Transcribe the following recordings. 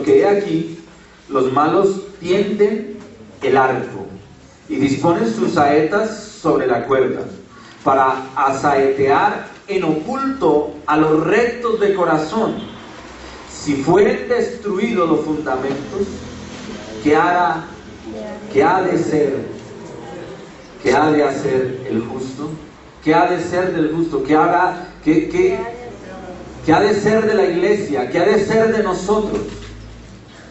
porque he aquí, los malos tienden el arco y disponen sus saetas sobre la cuerda, para asaetear en oculto a los rectos de corazón. Si fueren destruidos los fundamentos, ¿qué ha de ser? ¿Qué ha de hacer el justo? ¿Qué ha de ser del justo? ¿Qué ha de ser de la iglesia? ¿Qué ha de ser de nosotros?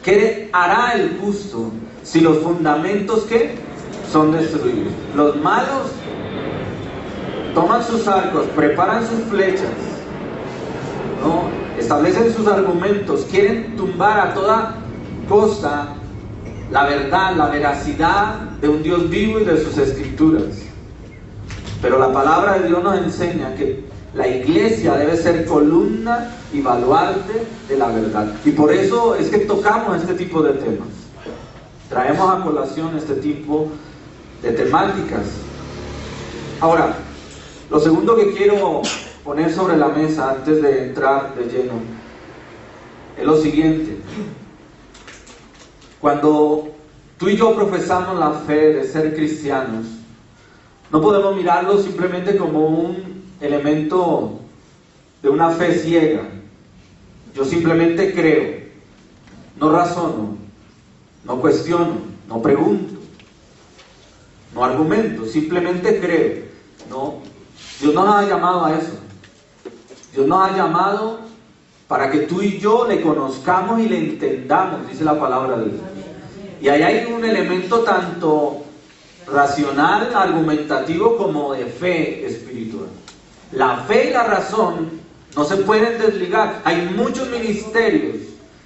¿Qué hará el justo si los fundamentos ¿qué? Son destruidos? Los malos toman sus arcos, preparan sus flechas, ¿no? Establecen sus argumentos, quieren tumbar a toda costa la verdad, la veracidad de un Dios vivo y de sus escrituras. Pero la palabra de Dios nos enseña que la iglesia debe ser columna y baluarte de la verdad. Y por eso es que tocamos este tipo de temas. Traemos a colación este tipo de temáticas. Ahora, lo segundo que quiero poner sobre la mesa antes de entrar de lleno es lo siguiente. Cuando tú y yo profesamos la fe de ser cristianos, no podemos mirarlo simplemente como un elemento de una fe ciega. Yo simplemente creo, no razono, no cuestiono, no pregunto, no argumento, simplemente creo. No, Dios nos ha llamado a eso. Dios nos ha llamado para que tú y yo le conozcamos y le entendamos, dice la palabra de Dios. Y ahí hay un elemento tanto racional, argumentativo, como de fe espiritual. La fe y la razón no se pueden desligar. Hay muchos ministerios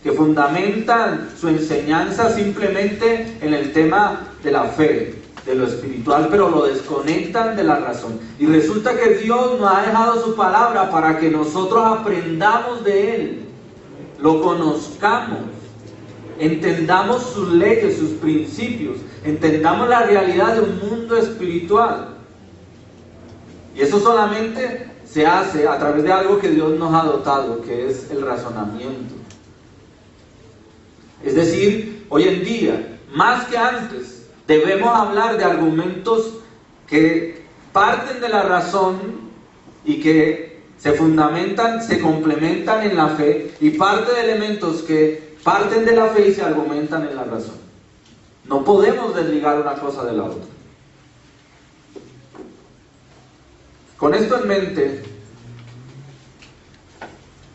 que fundamentan su enseñanza simplemente en el tema de la fe, de lo espiritual, pero lo desconectan de la razón. Y resulta que Dios nos ha dejado su palabra para que nosotros aprendamos de Él, lo conozcamos, entendamos sus leyes, sus principios, entendamos la realidad de un mundo espiritual. Y eso solamente se hace a través de algo que Dios nos ha dotado, que es el razonamiento. Es decir, hoy en día, más que antes, debemos hablar de argumentos que parten de la razón y que se fundamentan, se complementan en la fe, y parte de elementos que parten de la fe y se argumentan en la razón. No podemos desligar una cosa de la otra. Con esto en mente,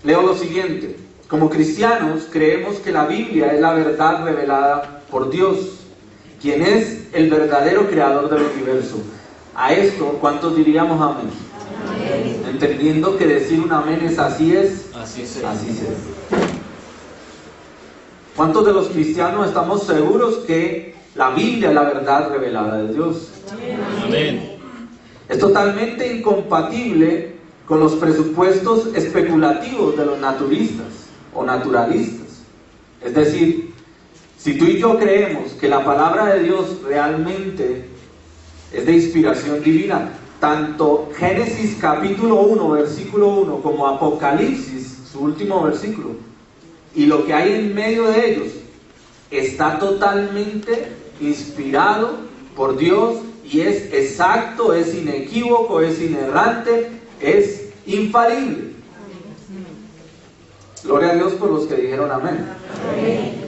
leo lo siguiente. Como cristianos creemos que la Biblia es la verdad revelada por Dios, quien es el verdadero creador del universo. A esto, ¿cuántos diríamos amén? Amén. Entendiendo que decir un amén es así es, así será. ¿Cuántos de los cristianos estamos seguros que la Biblia es la verdad revelada de Dios? Amén. Es totalmente incompatible con los presupuestos especulativos de los naturistas o naturalistas. Es decir, si tú y yo creemos que la palabra de Dios realmente es de inspiración divina, tanto Génesis capítulo 1, versículo 1, como Apocalipsis, su último versículo, y lo que hay en medio de ellos, está totalmente inspirado por Dios y es exacto, es inequívoco, es inerrante, es infalible. Gloria a Dios por los que dijeron amén. Amén.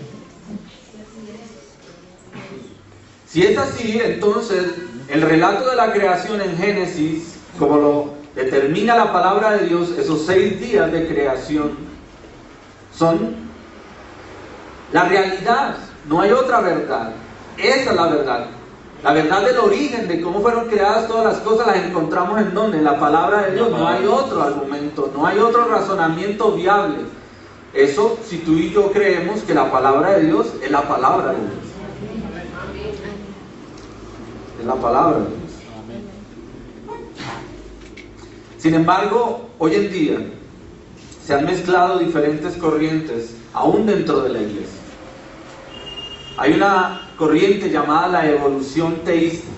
Si es así, entonces el relato de la creación en Génesis, como lo determina la palabra de Dios, esos 6 días de creación son la realidad, no hay otra verdad. Esa es la verdad. La verdad del origen, de cómo fueron creadas todas las cosas, las encontramos en donde, en la palabra de Dios. No hay otro argumento, no hay otro razonamiento viable. Eso si tú y yo creemos que la palabra de Dios es la palabra de Dios. Es la palabra de Dios. Sin embargo, hoy en día se han mezclado diferentes corrientes aún dentro de la iglesia. Hay una corriente llamada la evolución teísta.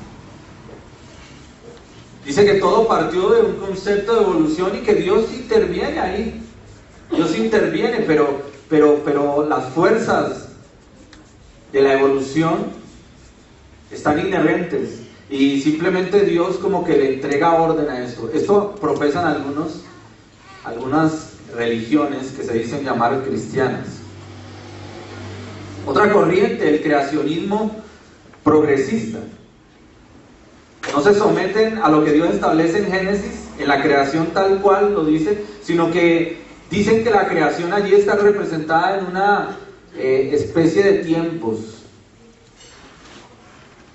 Dice que todo partió de un concepto de evolución y que Dios interviene ahí. Dios interviene, pero pero las fuerzas de la evolución están inherentes y simplemente Dios como que le entrega orden a esto. Esto profesan algunas religiones que se dicen llamar cristianas. Otra corriente, el creacionismo progresista. No se someten a lo que Dios establece en Génesis, en la creación tal cual lo dice, sino que dicen que la creación allí está representada en una especie de tiempos.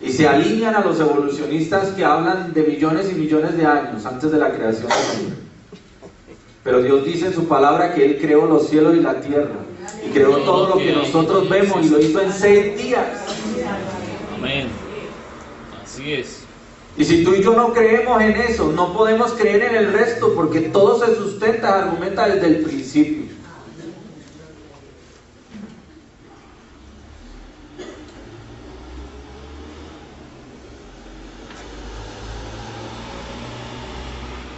Y se alinean a los evolucionistas que hablan de millones y millones de años antes de la creación del mundo. Pero Dios dice en su palabra que Él creó los cielos y la tierra. Y creó todo lo que nosotros vemos y lo hizo en 6 días. Amén. Así es. Y si tú y yo no creemos en eso, no podemos creer en el resto, porque todo se sustenta, argumenta desde el principio.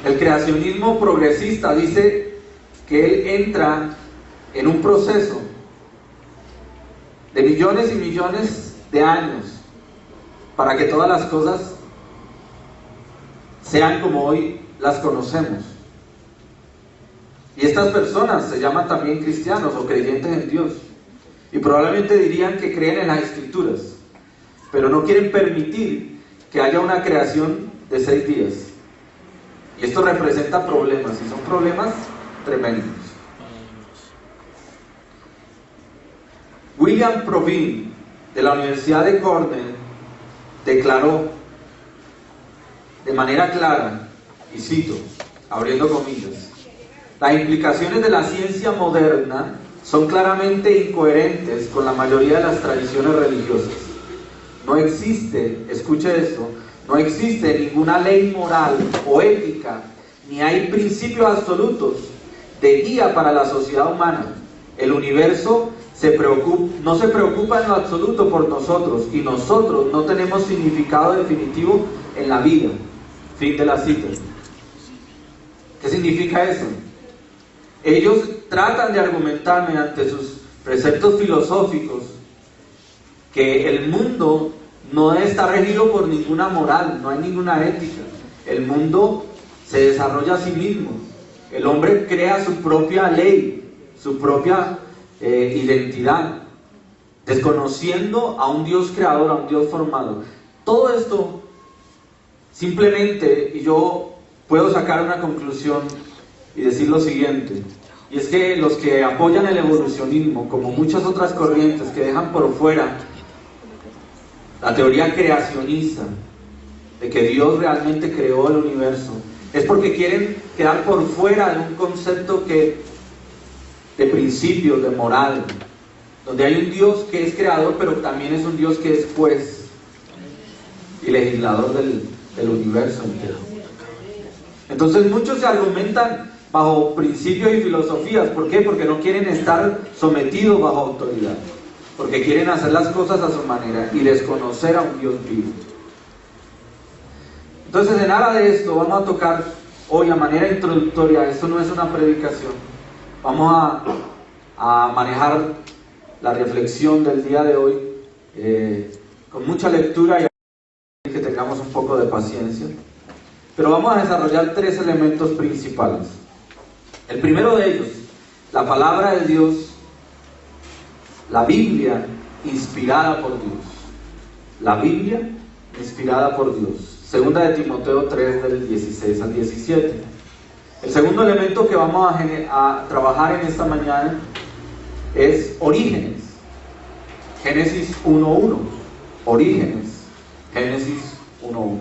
El creacionismo progresista dice que él entra en un proceso de millones y millones de años para que todas las cosas sean como hoy las conocemos. Y estas personas se llaman también cristianos o creyentes en Dios. Y probablemente dirían que creen en las Escrituras, pero no quieren permitir que haya una creación de 6 días. Y esto representa problemas, y son problemas tremendos. William Provin, de la Universidad de Cornell, declaró de manera clara, y cito, abriendo comillas: las implicaciones de la ciencia moderna son claramente incoherentes con la mayoría de las tradiciones religiosas. No existe, escuche esto, no existe ninguna ley moral o ética, ni hay principios absolutos de guía para la sociedad humana. El universo no se preocupa en lo absoluto por nosotros, y nosotros no tenemos significado definitivo en la vida. Fin de la cita. ¿Qué significa eso? Ellos tratan de argumentar mediante sus preceptos filosóficos que el mundo no está regido por ninguna moral, no hay ninguna ética. El mundo se desarrolla a sí mismo. El hombre crea su propia ley, su propia identidad, desconociendo a un Dios creador, a un Dios formado. Todo esto simplemente, y yo puedo sacar una conclusión y decir lo siguiente, y es que los que apoyan el evolucionismo, como muchas otras corrientes que dejan por fuera la teoría creacionista de que Dios realmente creó el universo, es porque quieren quedar por fuera de un concepto de principios, de moral, donde hay un Dios que es creador, pero también es un Dios que es juez y legislador del universo entero. Entonces muchos se argumentan bajo principios y filosofías. ¿Por qué? Porque no quieren estar sometidos bajo autoridad, porque quieren hacer las cosas a su manera y desconocer a un Dios vivo. Entonces, en aras de esto, vamos a tocar hoy a manera introductoria, esto no es una predicación, vamos a manejar la reflexión del día de hoy con mucha lectura y que tengamos un poco de paciencia. Pero vamos a desarrollar 3 elementos principales. El primero de ellos, la palabra de Dios, la Biblia inspirada por Dios. La Biblia inspirada por Dios. Segunda de Timoteo 3, del 16 al 17. El segundo elemento que vamos a trabajar en esta mañana es orígenes. Génesis 1.1. Orígenes. Génesis 1.1.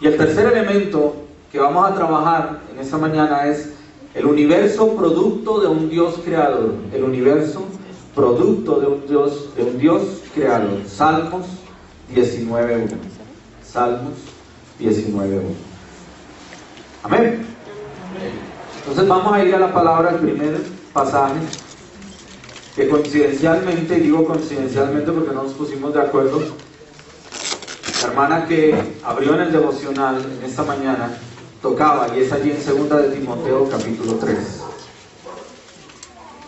Y el tercer elemento que vamos a trabajar en esta mañana es el universo producto de un Dios creador. El universo producto de un Dios creador. Salmos 19.1. Salmos 19.1. Amén. Entonces vamos a ir a la palabra, el primer pasaje, que coincidencialmente, y digo coincidencialmente porque no nos pusimos de acuerdo, la hermana que abrió en el devocional en esta mañana tocaba, y es allí en 2 de Timoteo capítulo 3.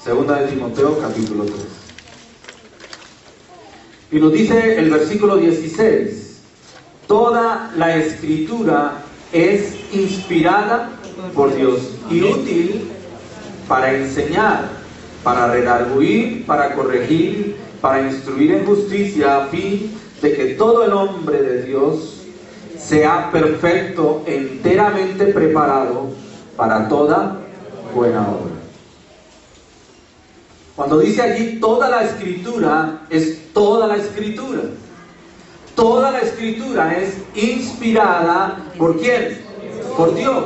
Segunda de Timoteo, capítulo 3. Y nos dice el versículo 16: toda la escritura es inspirada por Dios y útil para enseñar, para redarguir, para corregir, para instruir en justicia, a fin de que todo el hombre de Dios sea perfecto, enteramente preparado para toda buena obra. Cuando dice allí toda la escritura, es toda la escritura. Toda la escritura es inspirada ¿por quién? Por Dios.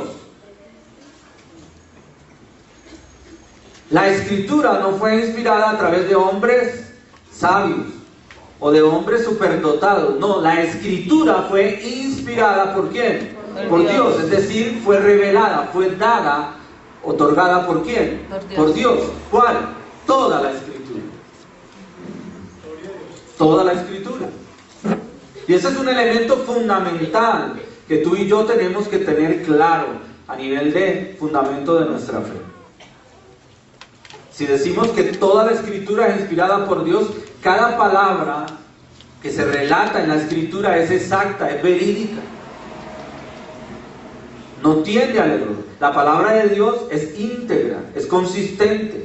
La escritura no fue inspirada a través de hombres sabios o de hombres superdotados. No, la escritura fue inspirada ¿por quién? Por Dios. Es decir, fue revelada, fue dada, otorgada ¿por quién? Por Dios. ¿Cuál? Toda la escritura. Toda la escritura. Y ese es un elemento fundamental que tú y yo tenemos que tener claro a nivel de fundamento de nuestra fe. Si decimos que toda la escritura es inspirada por Dios, cada palabra que se relata en la escritura es exacta, es verídica. No tiende al error. La palabra de Dios es íntegra, es consistente.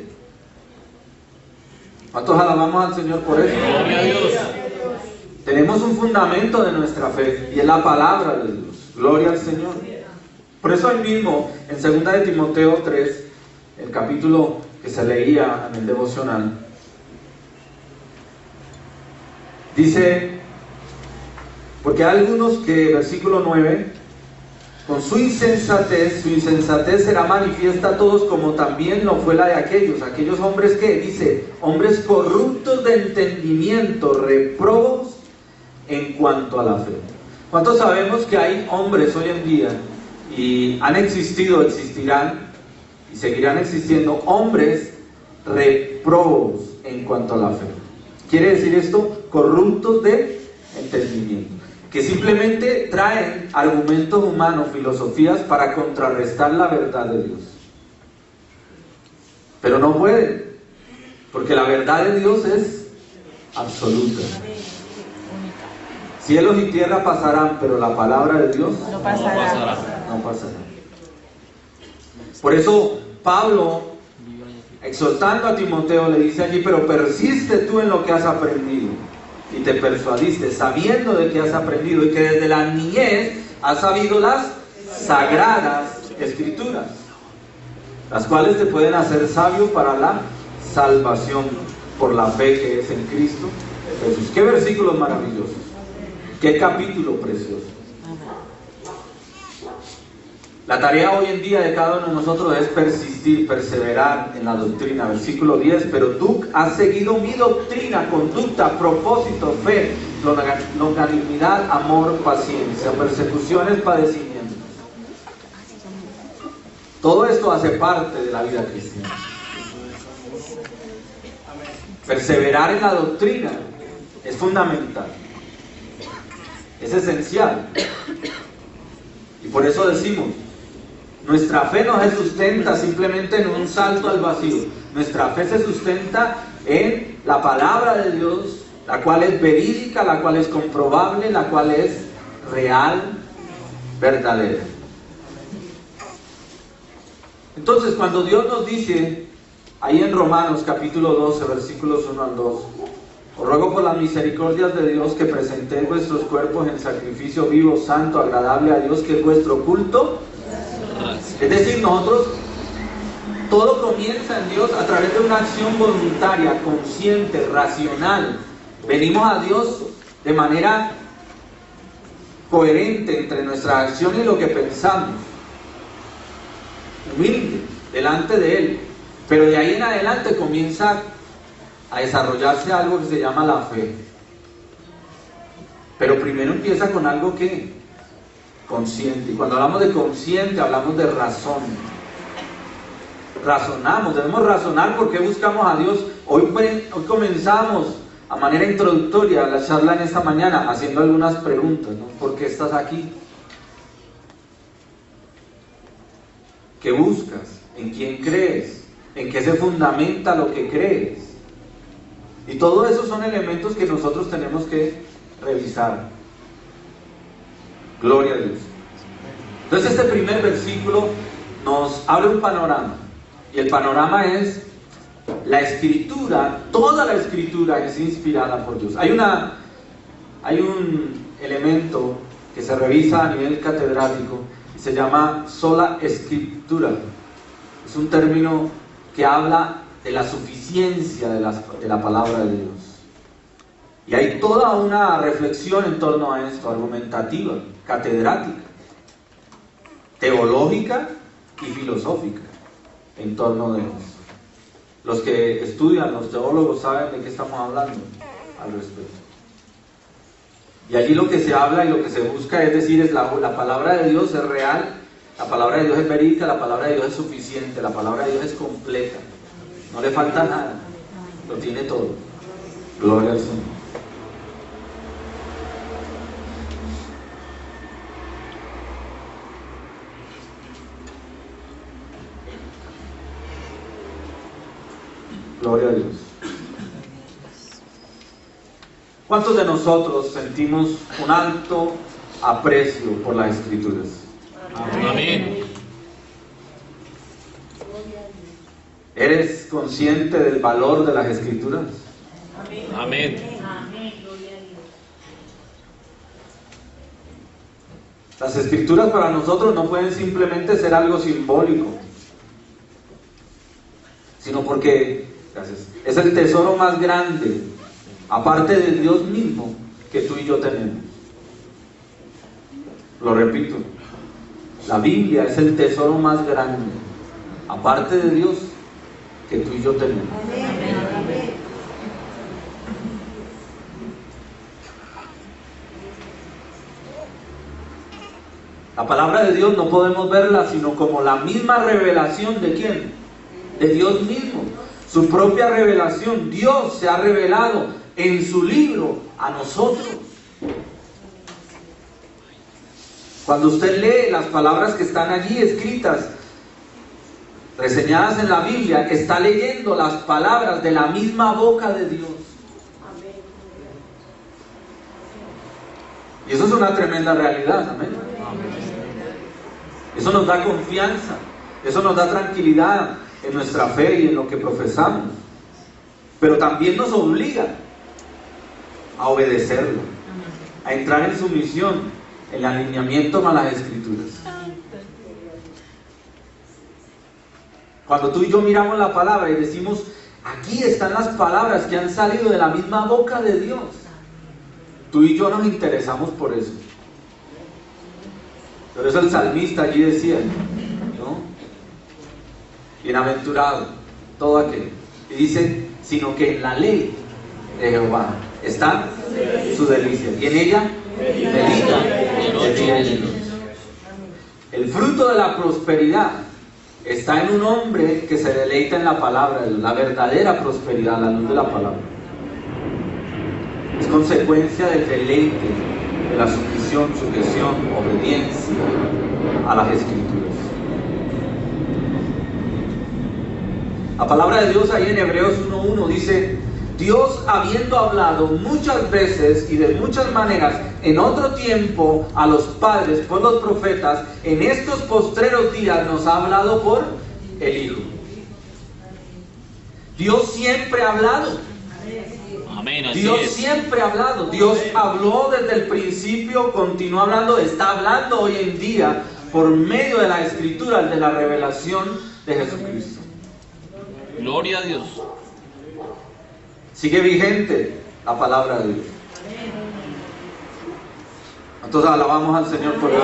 ¿Cuántos alabamos al Señor por eso? Gloria a Dios. Tenemos un fundamento de nuestra fe y es la palabra de Dios. Gloria al Señor. Por eso ahí mismo, en 2 de Timoteo 3, el capítulo que se leía en el devocional, dice, porque hay algunos que, versículo 9, con su insensatez será manifiesta a todos, como también lo fue la de aquellos hombres que, dice, hombres corruptos de entendimiento, réprobos en cuanto a la fe. ¿Cuántos sabemos que hay hombres hoy en día, y han existido, existirán y seguirán existiendo, hombres réprobos en cuanto a la fe? Quiere decir esto, corruptos de entendimiento, que simplemente traen argumentos humanos, filosofías para contrarrestar la verdad de Dios. Pero no pueden, porque la verdad de Dios es absoluta. Cielos y tierra pasarán, pero la palabra de Dios no pasará. No pasará. Por eso Pablo, exhortando a Timoteo, le dice allí, pero persiste tú en lo que has aprendido y te persuadiste, sabiendo de que has aprendido y que desde la niñez has sabido las sagradas escrituras, las cuales te pueden hacer sabio para la salvación por la fe que es en Cristo Jesús. Qué versículos maravillosos, qué capítulo precioso. La tarea hoy en día de cada uno de nosotros es persistir, perseverar en la doctrina. Versículo 10, pero tú has seguido mi doctrina, conducta, propósito, fe, longanimidad, amor, paciencia, persecuciones, padecimientos. Todo esto hace parte de la vida cristiana. Perseverar en la doctrina es fundamental, es esencial. Y por eso decimos, nuestra fe no se sustenta simplemente en un salto al vacío. Nuestra fe se sustenta en la palabra de Dios, la cual es verídica, la cual es comprobable, la cual es real, verdadera. Entonces, cuando Dios nos dice, ahí en Romanos capítulo 12, versículos 1 al 2, os ruego por las misericordias de Dios que presentéis vuestros cuerpos en sacrificio vivo, santo, agradable a Dios, que es vuestro culto. Es decir, nosotros, todo comienza en Dios a través de una acción voluntaria, consciente, racional. Venimos a Dios de manera coherente entre nuestra acción y lo que pensamos, humilde, delante de Él. Pero de ahí en adelante comienza a desarrollarse algo que se llama la fe. Pero primero empieza con algo que consciente. Y cuando hablamos de consciente, hablamos de razón. Razonamos, debemos razonar por qué buscamos a Dios. Hoy comenzamos a manera introductoria la charla en esta mañana haciendo algunas preguntas, ¿no? ¿Por qué estás aquí? ¿Qué buscas? ¿En quién crees? en qué se fundamenta lo que crees. Y todo eso son elementos que nosotros tenemos que revisar. Gloria a Dios. Entonces este primer versículo nos abre un panorama. Y el panorama es la escritura, toda la escritura es inspirada por Dios. Hay un elemento que se revisa a nivel catedrático y se llama sola scriptura. Es un término que habla de la suficiencia de la palabra de Dios. Y hay toda una reflexión en torno a esto, argumentativa, catedrática, teológica y filosófica en torno de eso. Los que estudian, los teólogos, saben de qué estamos hablando al respecto. Y allí lo que se habla y lo que se busca es decir, es la palabra de Dios es real, la palabra de Dios es verídica, la palabra de Dios es suficiente, la palabra de Dios es completa, no le falta nada, lo tiene todo. Gloria al Señor. Gloria a Dios. ¿Cuántos de nosotros sentimos un alto aprecio por las Escrituras? Amén. ¿Eres consciente del valor de las Escrituras? Amén. Las Escrituras para nosotros no pueden simplemente ser algo simbólico, sino porque es el tesoro más grande, aparte de Dios mismo, que tú y yo tenemos. Lo repito, la Biblia es el tesoro más grande, aparte de Dios, que tú y yo tenemos. La palabra de Dios no podemos verla sino como la misma revelación de ¿quién? De Dios mismo. Su propia revelación. Dios se ha revelado en su libro a nosotros. Cuando usted lee las palabras que están allí escritas, reseñadas en la Biblia, está leyendo las palabras de la misma boca de Dios. Y eso es una tremenda realidad, amén. Eso nos da confianza, eso nos da tranquilidad en nuestra fe y en lo que profesamos. Pero también nos obliga a obedecerlo, a entrar en sumisión, en el alineamiento con las Escrituras. Cuando tú y yo miramos la palabra y decimos, aquí están las palabras que han salido de la misma boca de Dios, tú y yo nos interesamos por eso. Por eso el salmista allí decía, ¿no? Bienaventurado todo aquel. Y dice, sino que en la ley de Jehová está su delicia. Y en ella medita de día y de noche. El fruto de la prosperidad está en un hombre que se deleita en la palabra, la verdadera prosperidad, la luz de la palabra. Es consecuencia del deleite, de la sumisión, sujeción, obediencia a las Escrituras. La palabra de Dios ahí en Hebreos 1:1 dice, Dios habiendo hablado muchas veces y de muchas maneras en otro tiempo a los padres por los profetas, en estos postreros días nos ha hablado por el Hijo. Dios siempre ha hablado. Amén, así Dios es. siempre ha hablado. Dios habló desde el principio, continúa hablando, está hablando hoy en día por medio de la Escritura, de la revelación de Jesucristo. Gloria a Dios. Sigue vigente la palabra de Dios. Entonces alabamos al Señor por eso.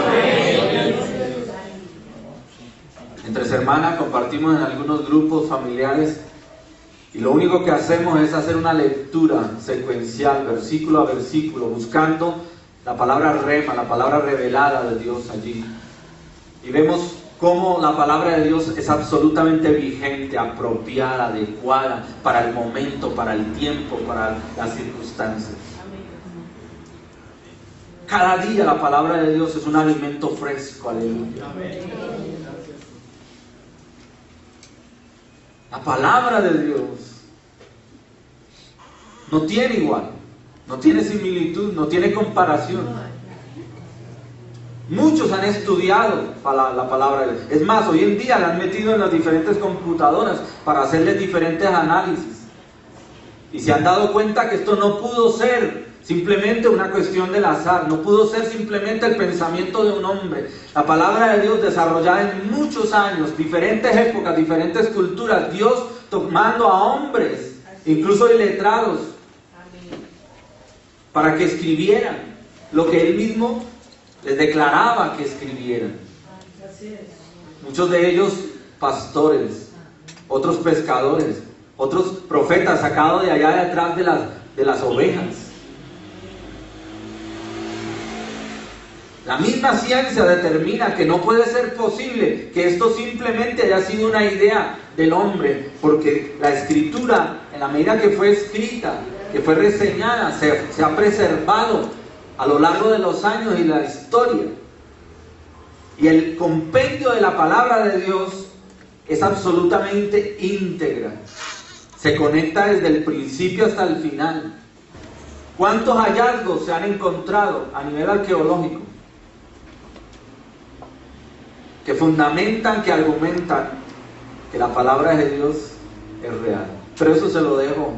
Entre hermanas compartimos en algunos grupos familiares y lo único que hacemos es hacer una lectura secuencial, versículo a versículo, buscando la palabra rema, la palabra revelada de Dios allí. Y vemos cómo la palabra de Dios es absolutamente vigente, apropiada, adecuada para el momento, para el tiempo, para las circunstancias. Cada día la palabra de Dios es un alimento fresco, aleluya. La palabra de Dios no tiene igual, no tiene similitud, no tiene comparación. Muchos han estudiado la palabra de Dios. Es más, hoy en día la han metido en las diferentes computadoras para hacerle diferentes análisis. Y se han dado cuenta que esto no pudo ser simplemente una cuestión del azar, no pudo ser simplemente el pensamiento de un hombre. La palabra de Dios desarrollada en muchos años, diferentes épocas, diferentes culturas, Dios tomando a hombres, incluso iletrados, para que escribieran lo que Él mismo les declaraba que escribieran. Muchos de ellos pastores, otros pescadores, otros profetas sacados de allá detrás de las ovejas. La misma ciencia determina que no puede ser posible que esto simplemente haya sido una idea del hombre, porque la escritura, en la medida que fue escrita, que fue reseñada, se ha preservado a lo largo de los años y la historia. Y el compendio de la palabra de Dios es absolutamente íntegra. Se conecta desde el principio hasta el final. ¿Cuántos hallazgos se han encontrado a nivel arqueológico que fundamentan, que argumentan que la palabra de Dios es real? Pero eso se lo dejo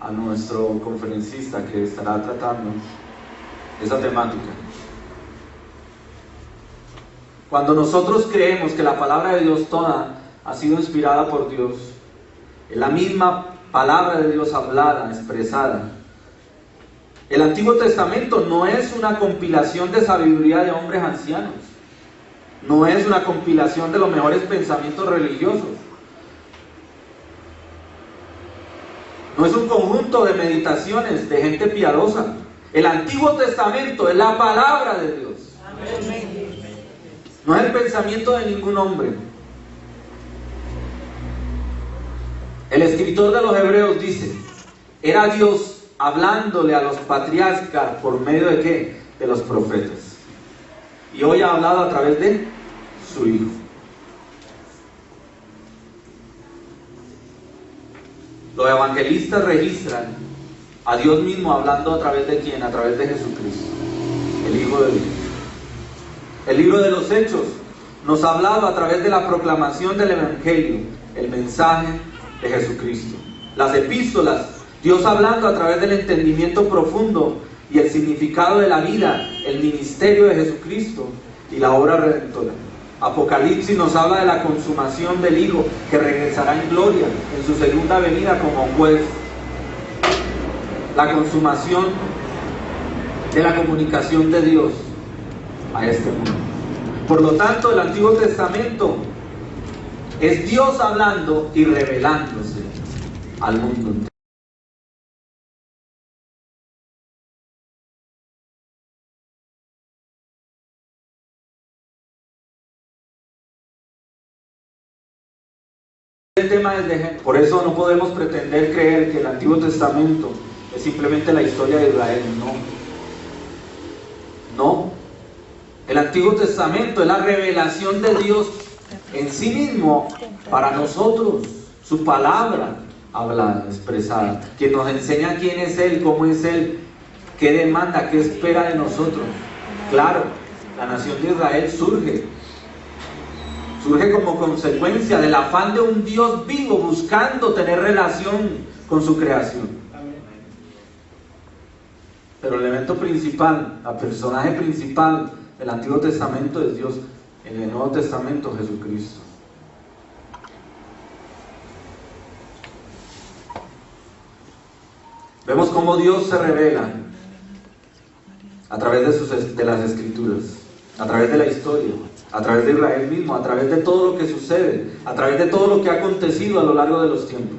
a nuestro conferencista que estará tratando esa temática. Cuando nosotros creemos que la palabra de Dios toda ha sido inspirada por Dios, es la misma palabra de Dios hablada, expresada. El Antiguo Testamento no es una compilación de sabiduría de hombres ancianos, no es una compilación de los mejores pensamientos religiosos, no es un conjunto de meditaciones de gente piadosa. El Antiguo Testamento es la palabra de Dios. No es el pensamiento de ningún hombre. El escritor de los Hebreos dice: era Dios hablándole a los patriarcas por medio de ¿qué? De los profetas. Y hoy ha hablado a través de su Hijo. Los evangelistas registran a Dios mismo hablando a través de ¿quién? A través de Jesucristo, el Hijo de Dios. El libro de los Hechos nos ha hablado a través de la proclamación del Evangelio, el mensaje de Jesucristo. Las epístolas, Dios hablando a través del entendimiento profundo y el significado de la vida, el ministerio de Jesucristo y la obra redentora. Apocalipsis nos habla de la consumación del Hijo, que regresará en gloria en su segunda venida como juez. La consumación de la comunicación de Dios a este mundo. Por lo tanto, el Antiguo Testamento es Dios hablando y revelándose al mundo entero. El tema es por eso no podemos pretender creer que el Antiguo Testamento es simplemente la historia de Israel. No. El Antiguo Testamento es la revelación de Dios en sí mismo para nosotros, su palabra hablada, expresada, que nos enseña quién es Él, cómo es Él, qué demanda, qué espera de nosotros. Claro, la nación de Israel surge como consecuencia del afán de un Dios vivo buscando tener relación con su creación. Pero el elemento principal, el personaje principal del Antiguo Testamento es Dios, en el Nuevo Testamento Jesucristo. Vemos cómo Dios se revela a través de las Escrituras, a través de la historia, a través de Israel mismo, a través de todo lo que sucede, a través de todo lo que ha acontecido a lo largo de los tiempos.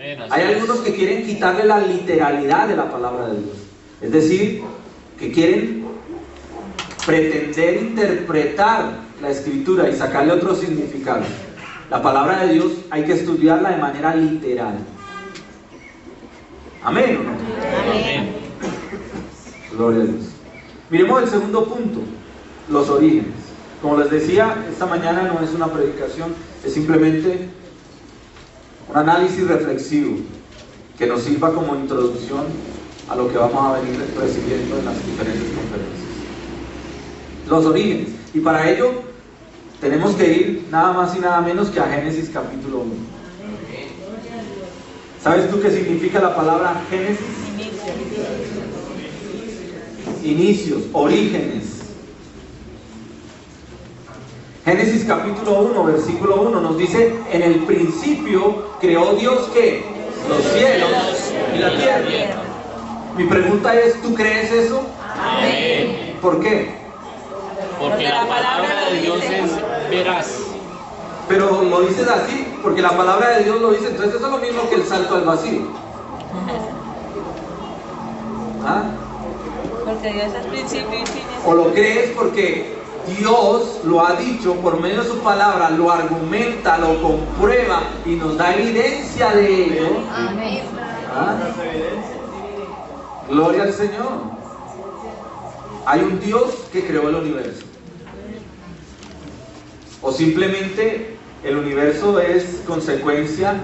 Amén. Así Hay es. algunos que quieren quitarle la literalidad de la palabra de Dios. Es decir, que quieren pretender interpretar la escritura y sacarle otro significado. La palabra de Dios hay que estudiarla de manera literal. Amén, ¿o no? Amén. Gloria a Dios. Miremos el segundo punto, los orígenes. Como les decía, esta mañana no es una predicación, es simplemente un análisis reflexivo que nos sirva como introducción a lo que vamos a venir recibiendo en las diferentes conferencias. Los orígenes. Y para ello tenemos que ir nada más y nada menos que a Génesis capítulo 1. ¿Sabes tú qué significa la palabra Génesis? Inicios, orígenes. Génesis capítulo 1, versículo 1 nos dice: en el principio creó Dios ¿qué? Los cielos y la tierra. Mi pregunta es, ¿tú crees eso? Amén. ¿Por qué? Porque la palabra de Dios es veraz. Pero lo dices así, porque la palabra de Dios lo dice, entonces eso es lo mismo que el salto al vacío. ¿Ah? Porque Dios es principio y fin. ¿O lo crees porque Dios lo ha dicho por medio de su palabra, lo argumenta, lo comprueba y nos da evidencia de ello? Amén. ¿Ah? Gloria al Señor. Hay un Dios que creó el universo. O simplemente el universo es consecuencia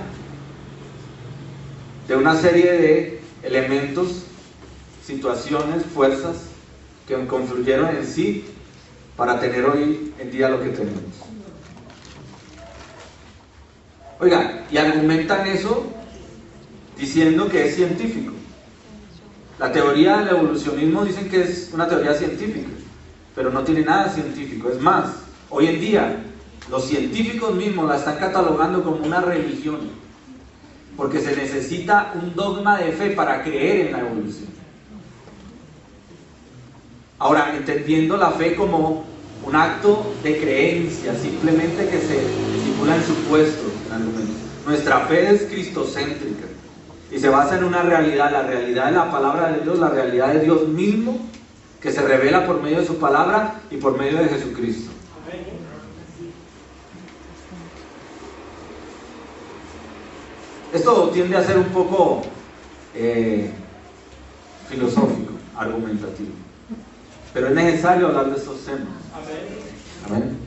de una serie de elementos, situaciones, fuerzas que confluyeron en sí para tener hoy en día lo que tenemos. Oigan, y argumentan eso diciendo que es científico. La teoría del evolucionismo dicen que es una teoría científica, pero no tiene nada científico. Es más, hoy en día los científicos mismos la están catalogando como una religión, porque se necesita un dogma de fe para creer en la evolución. Ahora, entendiendo la fe como un acto de creencia, simplemente que se estipula en supuestos, en argumentos. Nuestra fe es cristocéntrica y se basa en una realidad, la realidad de la palabra de Dios, la realidad de Dios mismo, que se revela por medio de su palabra y por medio de Jesucristo. Esto tiende a ser un poco filosófico, argumentativo, pero es necesario hablar de estos temas. Amén.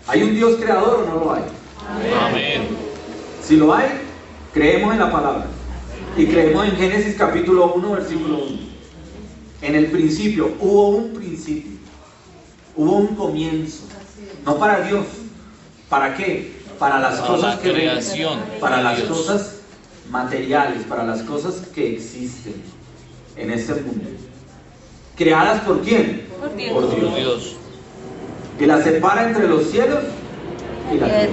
¿Hay un Dios creador o no lo hay? Amén. Si lo hay, creemos en la palabra y creemos en Génesis capítulo 1, versículo 1. En el principio, hubo un principio, hubo un comienzo. No para Dios. ¿Para qué? Para las Para cosas la que ven, creación para de las Dios. cosas materiales, para las cosas que existen en este mundo. ¿Creadas por quién? Por Dios. Por Por Dios. Dios. Y las separa entre los cielos y la tierra.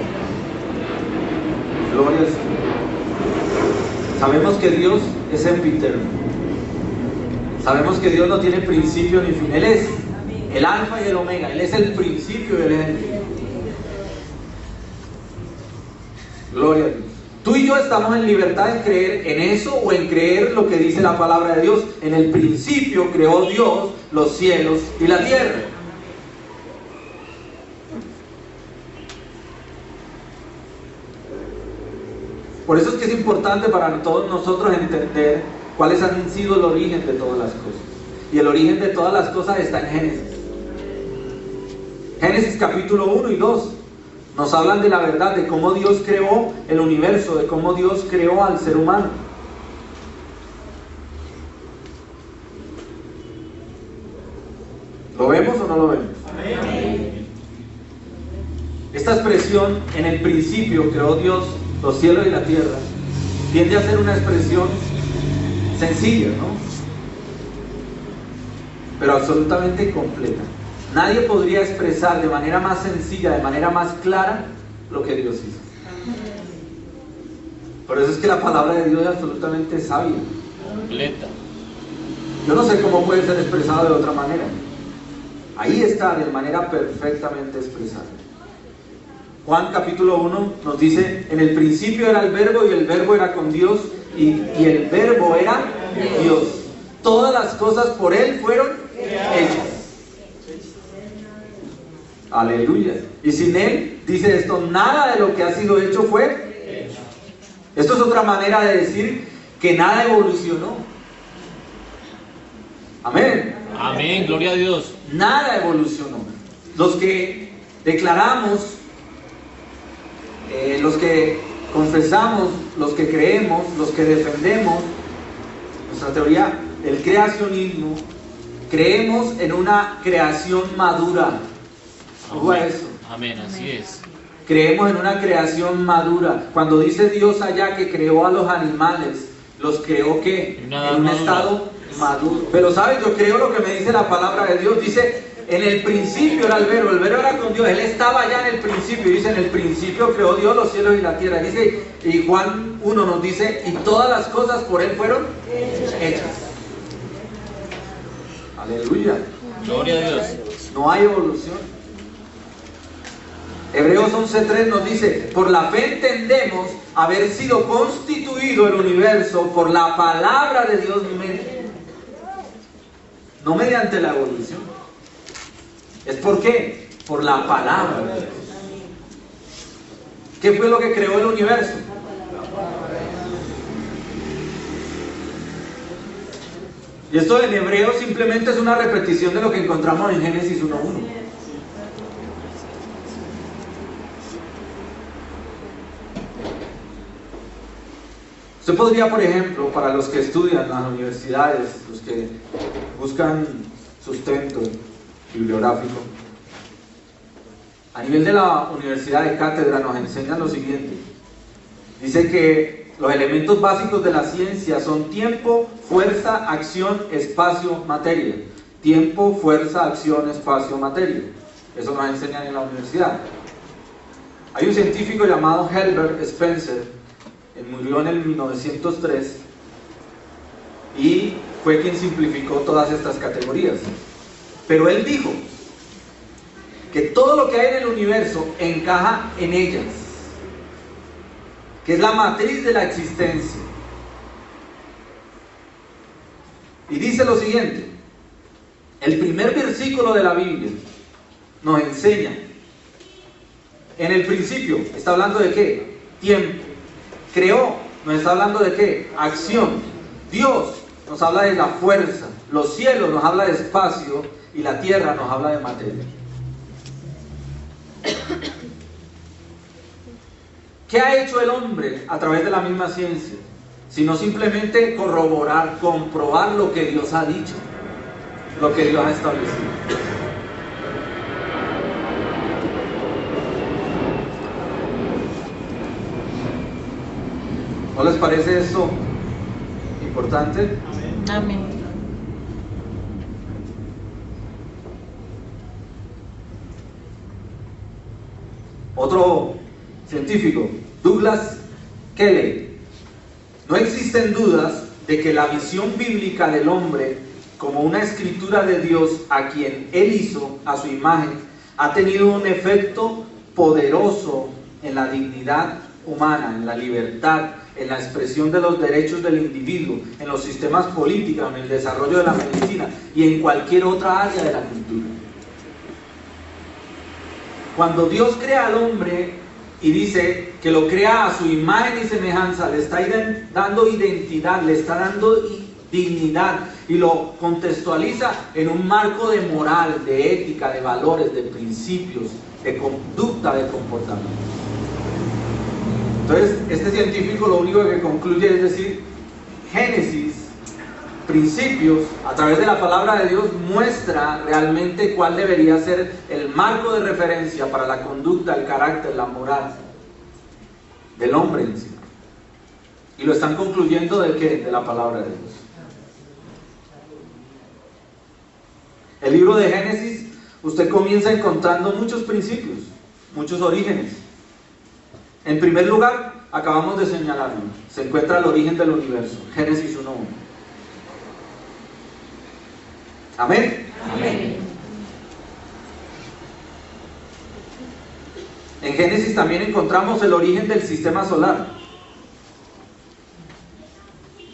Gloria al Señor. Sabemos que Dios es sempiterno. Sabemos que Dios no tiene principio ni fin. Él es el alfa y el omega. Él es el principio y Él es el fin. Gloria a Dios. Tú y yo estamos en libertad en creer en eso o en creer lo que dice la palabra de Dios. En el principio creó Dios los cielos y la tierra. Por eso es que es importante para todos nosotros entender cuáles han sido el origen de todas las cosas. Y el origen de todas las cosas está en Génesis. Génesis capítulo 1 y 2 nos hablan de la verdad, de cómo Dios creó el universo, de cómo Dios creó al ser humano. ¿Lo vemos o no lo vemos? Amén. Esta expresión, en el principio creó Dios los cielos y la tierra, tiende a ser una expresión sencilla, ¿no? Pero absolutamente completa. Nadie podría expresar de manera más sencilla, de manera más clara, lo que Dios hizo. Por eso es que la palabra de Dios es absolutamente sabia. Completa. Yo no sé cómo puede ser expresado de otra manera. Ahí está, de manera perfectamente expresada. Juan capítulo 1 nos dice, en el principio era el verbo y el verbo era con Dios y el verbo era Dios. Todas las cosas por Él fueron hechas. Aleluya. Y sin Él, dice esto, nada de lo que ha sido hecho fue hecho. Esto es otra manera de decir que nada evolucionó. Amén. Amén, gloria a Dios. Nada evolucionó. Los que declaramos, los que confesamos, los que creemos, los que defendemos nuestra teoría del creacionismo, creemos en una creación madura. Ojo a eso. Amén, así es. Creemos en una creación madura. Cuando dice Dios allá que creó a los animales, ¿los creó qué? En un estado maduro. Pero ¿sabes? Yo creo lo que me dice la palabra de Dios. Dice, en el principio era el verbo era con Dios. Él estaba allá en el principio. Dice, en el principio creó Dios los cielos y la tierra. Dice, y Juan 1 nos dice, y todas las cosas por Él fueron hechas. Aleluya. Gloria a Dios. No hay evolución. Hebreos 11:3 nos dice, por la fe entendemos haber sido constituido el universo por la palabra de Dios, no mediante la evolución. ¿Es por qué? Por la palabra de Dios. ¿Qué fue lo que creó el universo? Y esto en hebreo simplemente es una repetición de lo que encontramos en Génesis 1:1. Usted podría, por ejemplo, para los que estudian en las universidades, los que buscan sustento bibliográfico, a nivel de la Universidad de Cátedra nos enseñan lo siguiente. Dice que los elementos básicos de la ciencia son tiempo, fuerza, acción, espacio, materia. Tiempo, fuerza, acción, espacio, materia. Eso nos enseñan en la universidad. Hay un científico llamado Herbert Spencer, murió en el 1903 y fue quien simplificó todas estas categorías. Pero él dijo que todo lo que hay en el universo encaja en ellas, que es la matriz de la existencia. Y dice lo siguiente, el primer versículo de la Biblia nos enseña, en el principio, ¿está hablando de qué? Tiempo. Creó, nos está hablando de qué? Acción. Dios nos habla de la fuerza. Los cielos nos habla de espacio y la tierra nos habla de materia. ¿Qué ha hecho el hombre a través de la misma ciencia? Sino simplemente corroborar, comprobar lo que Dios ha dicho, lo que Dios ha establecido. ¿No les parece esto importante? Amén. Otro científico, Douglas Kelly, no existen dudas de que la visión bíblica del hombre como una escritura de Dios a quien Él hizo a su imagen ha tenido un efecto poderoso en la dignidad humana, en la libertad, en la expresión de los derechos del individuo, en los sistemas políticos, en el desarrollo de la medicina y en cualquier otra área de la cultura. Cuando Dios crea al hombre y dice que lo crea a su imagen y semejanza, le está dando identidad, le está dando dignidad y lo contextualiza en un marco de moral, de ética, de valores, de principios, de conducta, de comportamiento. Entonces, este científico lo único que concluye es decir, Génesis, principios, a través de la palabra de Dios, muestra realmente cuál debería ser el marco de referencia para la conducta, el carácter, la moral del hombre en sí. Y lo están concluyendo ¿de qué? De la palabra de Dios. El libro de Génesis, usted comienza encontrando muchos principios, muchos orígenes. En primer lugar, acabamos de señalarlo, se encuentra el origen del universo, Génesis 1:1. Amén. Amén. En Génesis también encontramos el origen del sistema solar.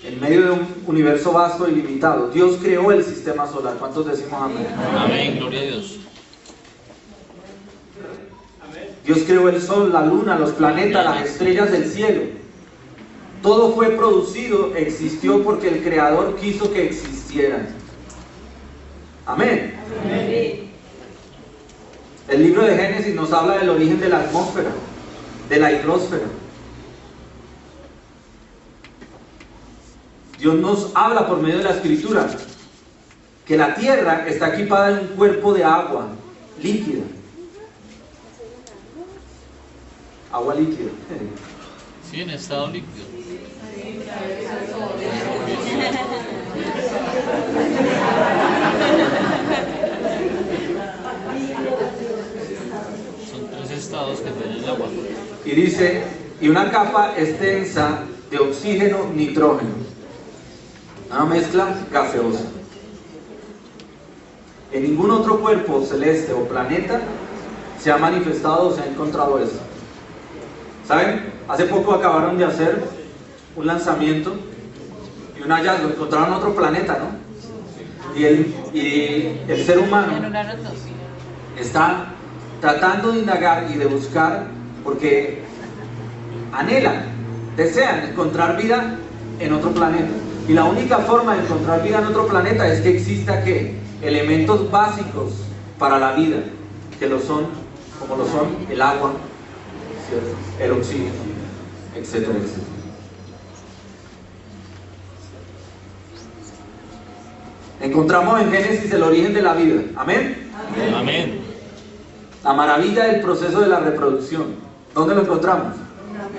En medio de un universo vasto y limitado, Dios creó el sistema solar. ¿Cuántos decimos amén? Amén, gloria a Dios. Dios creó el sol, la luna, los planetas, las estrellas del cielo. Todo fue producido, existió porque el Creador quiso que existieran. Amén. Amén. El libro de Génesis nos habla del origen de la atmósfera, de la hidrosfera. Dios nos habla por medio de la Escritura que la tierra está equipada en un cuerpo de agua líquida. Agua líquida. Sí, en estado líquido. Son 3 estados que tiene el agua. Y dice, y una capa extensa de oxígeno, nitrógeno. Una mezcla gaseosa. En ningún otro cuerpo celeste o planeta se ha manifestado o se ha encontrado esto. ¿Saben? Hace poco acabaron de hacer un lanzamiento y un hallazgo. Encontraron otro planeta, ¿no? Y el ser humano Anularon 2. está tratando de indagar y de buscar porque anhelan, desean encontrar vida en otro planeta. Y la única forma de encontrar vida en otro planeta es que exista ¿qué? Elementos básicos para la vida, que lo son, como lo son el agua, ¿cierto? El oxígeno, etcétera, etcétera. Encontramos en Génesis el origen de la vida. ¿Amén? Amén. La maravilla del proceso de la reproducción. ¿Dónde lo encontramos?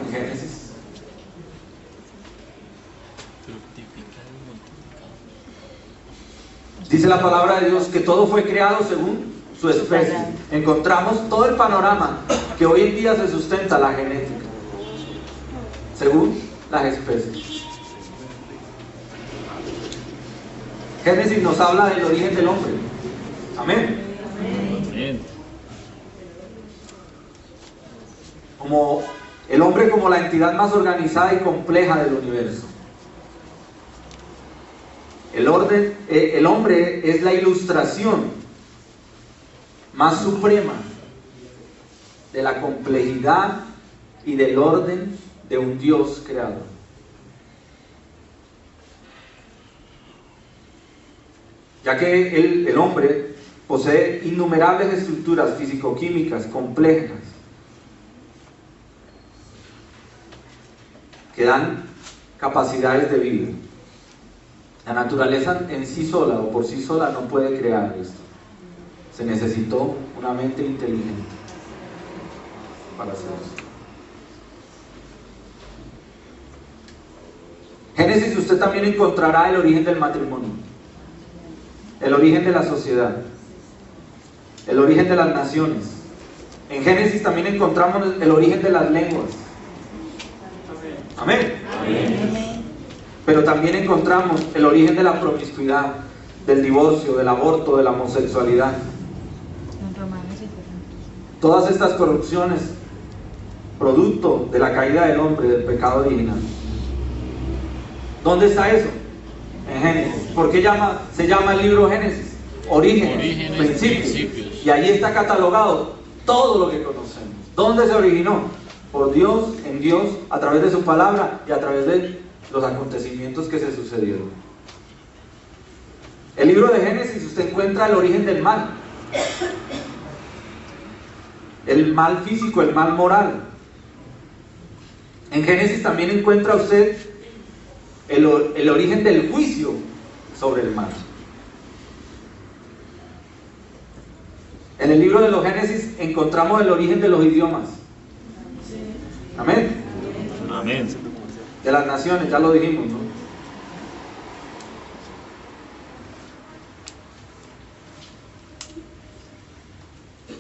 En Génesis. Fructificado y multiplicado. Dice la palabra de Dios que todo fue creado según su especie. Encontramos todo el panorama que hoy en día se sustenta la genética, según las especies. Génesis nos habla del origen del hombre. Amén. Amén. Como el hombre como la entidad más organizada y compleja del universo. El hombre es la ilustración más suprema de la complejidad y del orden de un Dios creador. Ya que el hombre posee innumerables estructuras físico-químicas complejas que dan capacidades de vida. La naturaleza en sí sola o por sí sola no puede crear esto. Se necesitó una mente inteligente para hacer esto. Génesis, usted también encontrará el origen del matrimonio, el origen de la sociedad, el origen de las naciones. En Génesis también encontramos el origen de las lenguas. Amén. Amén. Pero también encontramos el origen de la promiscuidad, del divorcio, del aborto, de la homosexualidad. En Romanos y Corintios. Todas estas corrupciones, producto de la caída del hombre, del pecado original. ¿Dónde está eso? En Génesis. ¿Por qué se llama el libro Génesis? Orígenes, principios. Y ahí está catalogado todo lo que conocemos. ¿Dónde se originó? Por Dios, en Dios, a través de su palabra y a través de los acontecimientos que se sucedieron. El libro de Génesis, usted encuentra el origen del mal. El mal físico, el mal moral. En Génesis también encuentra usted el origen del juicio sobre el mal. En el libro de los Génesis encontramos el origen de los idiomas. Amén. Amén. De las naciones, ya lo dijimos, ¿no?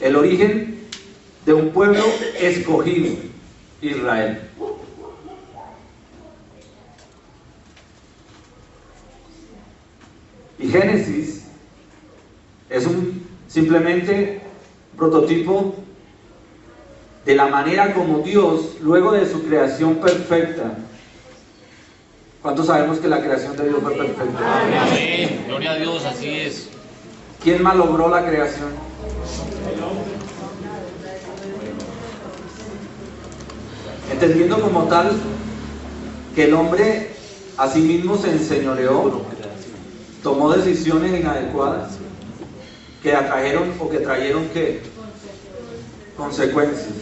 El origen de un pueblo escogido, Israel. Y Génesis es simplemente prototipo de la manera como Dios, luego de su creación perfecta. ¿Cuántos sabemos que la creación de Dios fue perfecta? Amén. Gloria a Dios, así es. ¿Quién malogró la creación? Entendiendo como tal que el hombre a sí mismo se enseñoreó, tomó decisiones inadecuadas que atrajeron o que trajeron ¿qué? Consecuencias.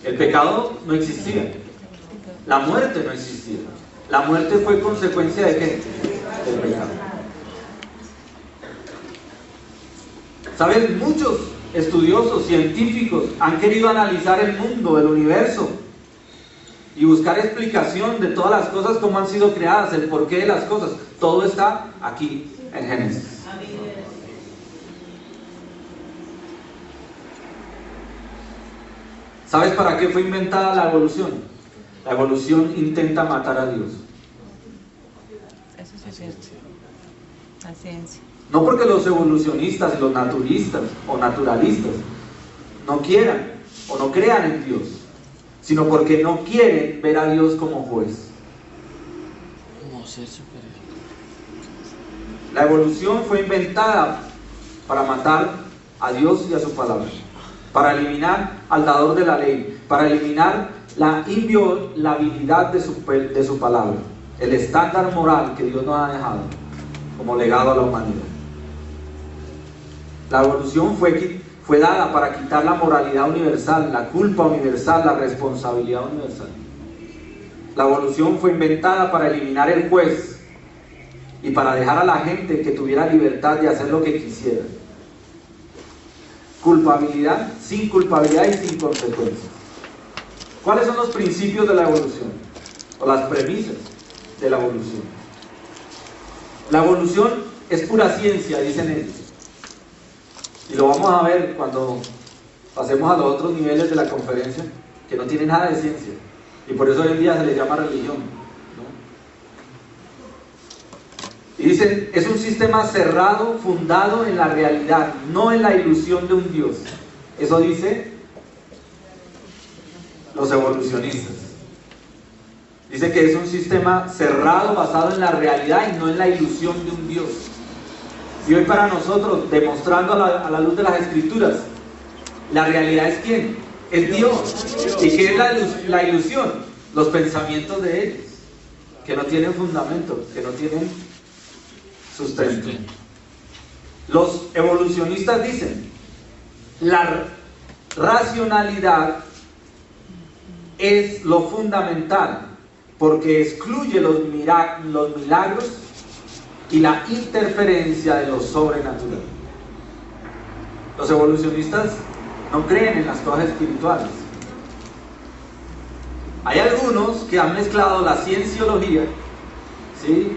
El pecado no existía, la muerte no existía. La muerte fue consecuencia de ¿qué? Del pecado. ¿Saben? Muchos estudiosos, científicos han querido analizar el mundo, el universo y buscar explicación de todas las cosas, cómo han sido creadas, el porqué de las cosas. Todo está aquí en Génesis. ¿Sabes para qué fue inventada la evolución? La evolución intenta matar a Dios. Eso sí es cierto. La ciencia. No porque los evolucionistas y los naturistas o naturalistas no quieran o no crean en Dios, sino porque no quieren ver a Dios como juez. No ser superior. La evolución fue inventada para matar a Dios y a su palabra, para eliminar al dador de la ley, para eliminar la inviolabilidad de su palabra, el estándar moral que Dios nos ha dejado como legado a la humanidad. La evolución fue dada para quitar la moralidad universal, la culpa universal, la responsabilidad universal. La evolución fue inventada para eliminar el juez y para dejar a la gente que tuviera libertad de hacer lo que quisiera. Culpabilidad, sin culpabilidad y sin consecuencias. ¿Cuáles son los principios de la evolución? O las premisas de la evolución. La evolución es pura ciencia, dicen ellos. Y lo vamos a ver cuando pasemos a los otros niveles de la conferencia, que no tiene nada de ciencia. Y por eso hoy en día se le llama religión, ¿no? Y dicen, es un sistema cerrado, fundado en la realidad, no en la ilusión de un Dios. Eso dice los evolucionistas. Dice que es un sistema cerrado, basado en la realidad y no en la ilusión de un Dios. Y hoy para nosotros, demostrando a la luz de las Escrituras, la realidad es ¿quién? Es Dios. ¿Y qué es la ilusión? Los pensamientos de ellos, que no tienen fundamento, que no tienen sustento. Los evolucionistas dicen, la racionalidad es lo fundamental, porque excluye los milagros y la interferencia de lo sobrenatural. Los evolucionistas no creen en las cosas espirituales. Hay algunos que han mezclado la cienciología, ¿sí?,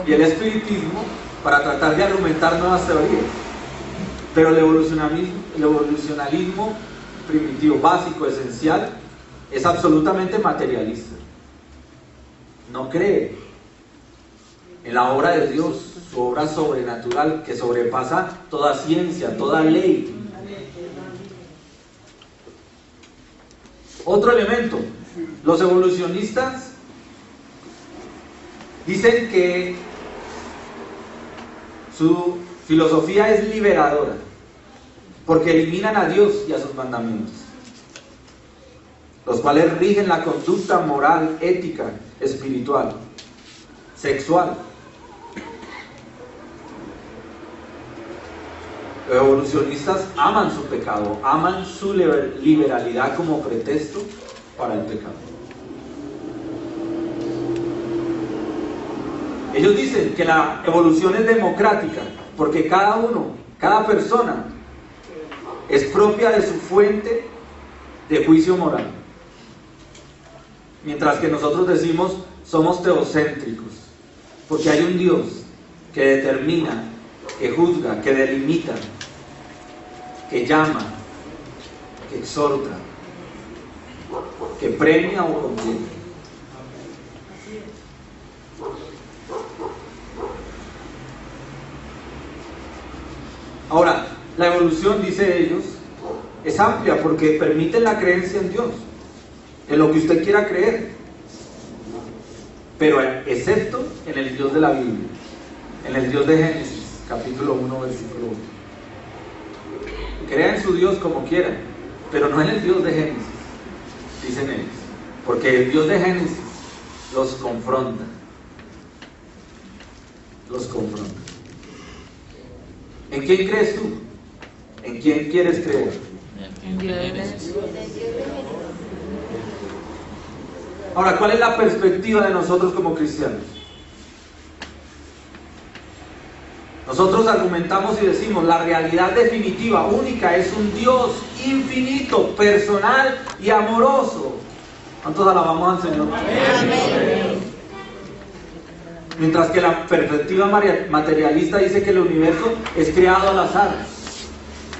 y el espiritismo para tratar de argumentar nuevas teorías. Pero el evolucionalismo primitivo, básico, esencial, es absolutamente materialista. No cree en la obra de Dios, su obra sobrenatural que sobrepasa toda ciencia, toda ley. Otro elemento, los evolucionistas dicen que su filosofía es liberadora, porque eliminan a Dios y a sus mandamientos, los cuales rigen la conducta moral, ética, espiritual, sexual. Los evolucionistas aman su pecado, aman su liberalidad como pretexto para el pecado. Ellos dicen que la evolución es democrática, porque cada persona es propia de su fuente de juicio moral. Mientras que nosotros decimos, somos teocéntricos, porque hay un Dios que determina, que juzga, que delimita, que llama, que exhorta, que premia o condena. Ahora, la evolución, dice ellos, es amplia porque permite la creencia en Dios, en lo que usted quiera creer, pero excepto en el Dios de la Biblia, en el Dios de Génesis, capítulo 1, versículo 1. Crea en su Dios como quiera, pero no en el Dios de Génesis, dicen ellos, porque el Dios de Génesis los confronta. Los confronta. ¿En quién crees tú? ¿En quién quieres creer? En Dios de Génesis. Ahora, ¿cuál es la perspectiva de nosotros como cristianos? Nosotros argumentamos y decimos, la realidad definitiva, única, es un Dios infinito, personal y amoroso. ¿Cuántos alabamos al Señor? Amén. Mientras que la perspectiva materialista dice que el universo es creado al azar,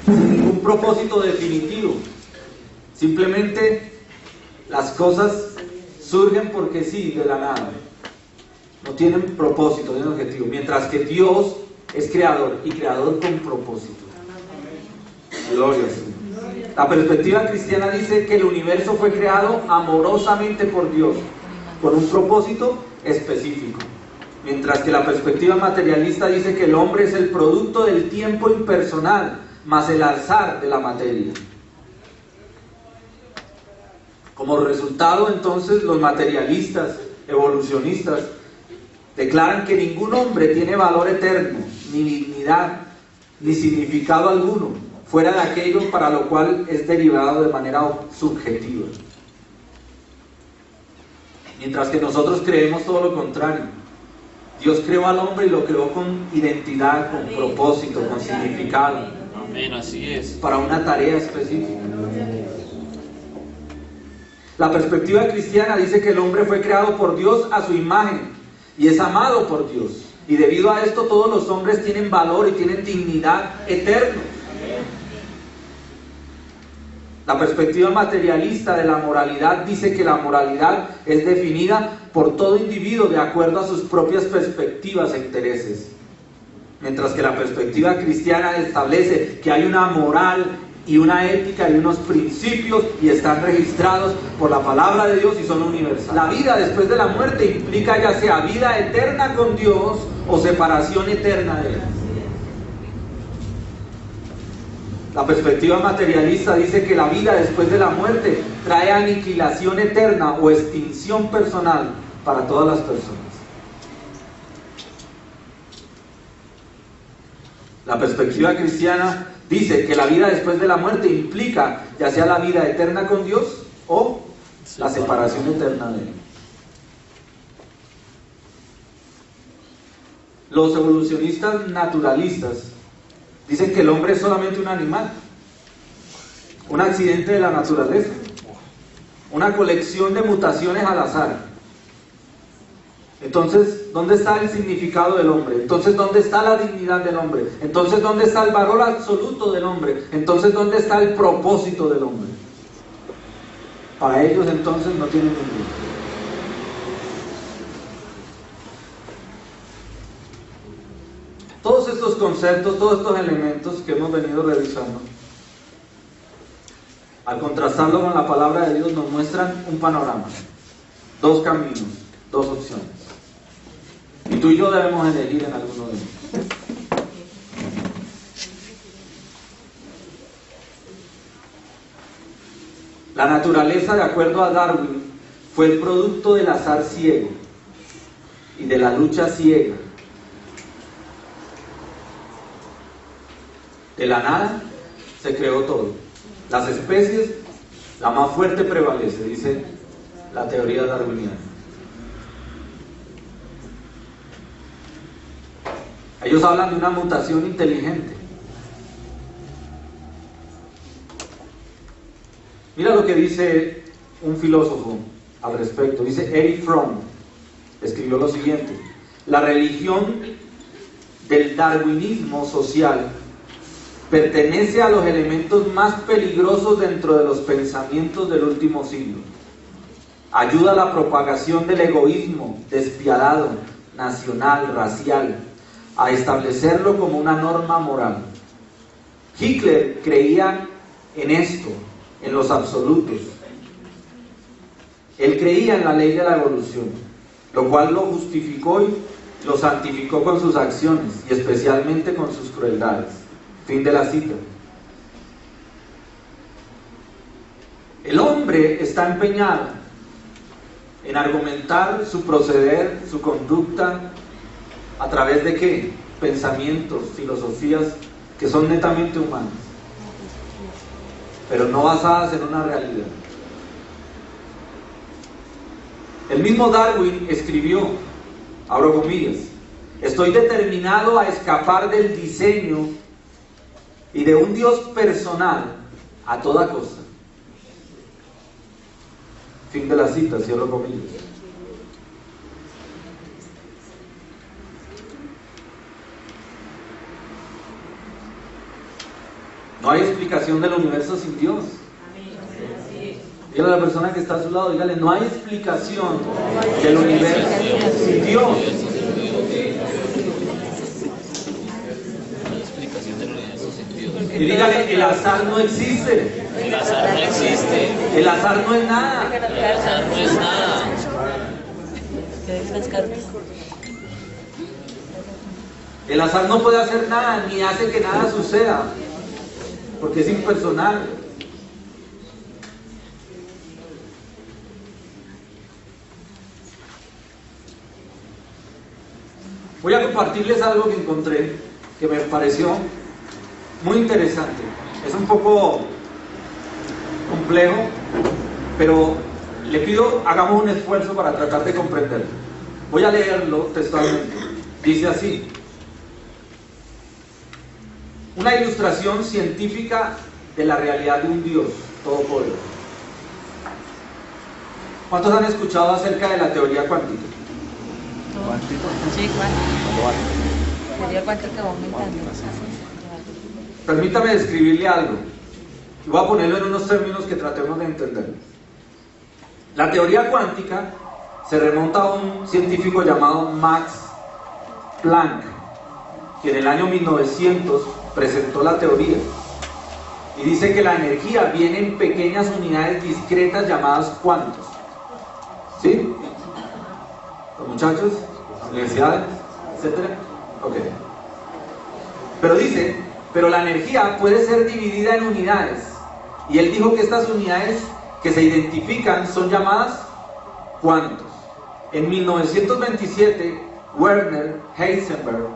sin ningún propósito definitivo. Simplemente las cosas surgen porque sí, de la nada. No tienen propósito, no tienen objetivo. Mientras que Dios es creador y creador con propósito. Gloria al Señor. La perspectiva cristiana dice que el universo fue creado amorosamente por Dios, con un propósito específico. Mientras que la perspectiva materialista dice que el hombre es el producto del tiempo impersonal, más el azar de la materia. Como resultado, entonces, los materialistas, evolucionistas, declaran que ningún hombre tiene valor eterno, ni dignidad, ni significado alguno, fuera de aquello para lo cual es derivado de manera subjetiva. Mientras que nosotros creemos todo lo contrario. Dios creó al hombre y lo creó con identidad, con propósito, con significado. Amén, así es. Para una tarea específica. La perspectiva cristiana dice que el hombre fue creado por Dios a su imagen y es amado por Dios. Y debido a esto todos los hombres tienen valor y tienen dignidad eterna. La perspectiva materialista de la moralidad dice que la moralidad es definida por todo individuo de acuerdo a sus propias perspectivas e intereses. Mientras que la perspectiva cristiana establece que hay una moral y una ética y unos principios y están registrados por la palabra de Dios y son universales. La vida después de la muerte implica ya sea vida eterna con Dios o separación eterna de Él. La perspectiva materialista dice que la vida después de la muerte trae aniquilación eterna o extinción personal para todas las personas. La perspectiva cristiana dice que la vida después de la muerte implica ya sea la vida eterna con Dios o la separación eterna de Él. Los evolucionistas naturalistas dicen que el hombre es solamente un animal, un accidente de la naturaleza, una colección de mutaciones al azar. Entonces, ¿dónde está el significado del hombre? Entonces, ¿dónde está la dignidad del hombre? Entonces, ¿dónde está el valor absoluto del hombre? Entonces, ¿dónde está el propósito del hombre? Para ellos, entonces, no tienen ninguno. Todos estos conceptos, todos estos elementos que hemos venido revisando, al contrastarlo con la palabra de Dios, nos muestran un panorama, dos caminos, dos opciones. Y tú y yo debemos elegir en alguno de ellos. La naturaleza, de acuerdo a Darwin, fue el producto del azar ciego y de la lucha ciega. De la nada se creó todo. Las especies, la más fuerte prevalece, dice la teoría darwiniana. Ellos hablan de una mutación inteligente. Mira lo que dice un filósofo al respecto. Dice Erich Fromm, escribió lo siguiente: la religión del darwinismo social pertenece a los elementos más peligrosos dentro de los pensamientos del último siglo. Ayuda a la propagación del egoísmo despiadado, nacional, racial, a establecerlo como una norma moral. Hitler creía en esto, en los absolutos. Él creía en la ley de la evolución, lo cual lo justificó y lo santificó con sus acciones y especialmente con sus crueldades. Fin de la cita. El hombre está empeñado en argumentar su proceder, su conducta, ¿a través de qué? Pensamientos, filosofías que son netamente humanas, pero no basadas en una realidad. El mismo Darwin escribió, abro comillas, estoy determinado a escapar del diseño y de un Dios personal a toda costa. Fin de la cita, cierro comillas. No hay explicación del universo sin Dios. Dígale a la persona que está a su lado, dígale, no hay explicación del universo sin Dios. No hay explicación del universo sin Dios. Y dígale, el azar no existe. El azar no existe. El azar no es nada. El azar no es nada. El azar no puede hacer nada, ni hace que nada suceda, porque es impersonal. Voy a compartirles algo que encontré, que me pareció muy interesante. Es un poco complejo, pero le pido, hagamos un esfuerzo para tratar de comprenderlo. Voy a leerlo textualmente. Dice así: una ilustración científica de la realidad de un Dios todopoderoso. ¿Cuántos han escuchado acerca de la teoría cuántica? Sí, cuántica. Teoría cuántica aumentando. Permítame describirle algo. Y voy a ponerlo en unos términos que tratemos de entender. La teoría cuántica se remonta a un científico llamado Max Planck, que en el año 1900 presentó la teoría. Y dice que la energía viene en pequeñas unidades discretas llamadas cuantos. ¿Sí? Los muchachos, universidades, etcétera. Ok. Pero dice, pero la energía puede ser dividida en unidades. Y él dijo que estas unidades que se identifican son llamadas cuantos. En 1927, Werner Heisenberg,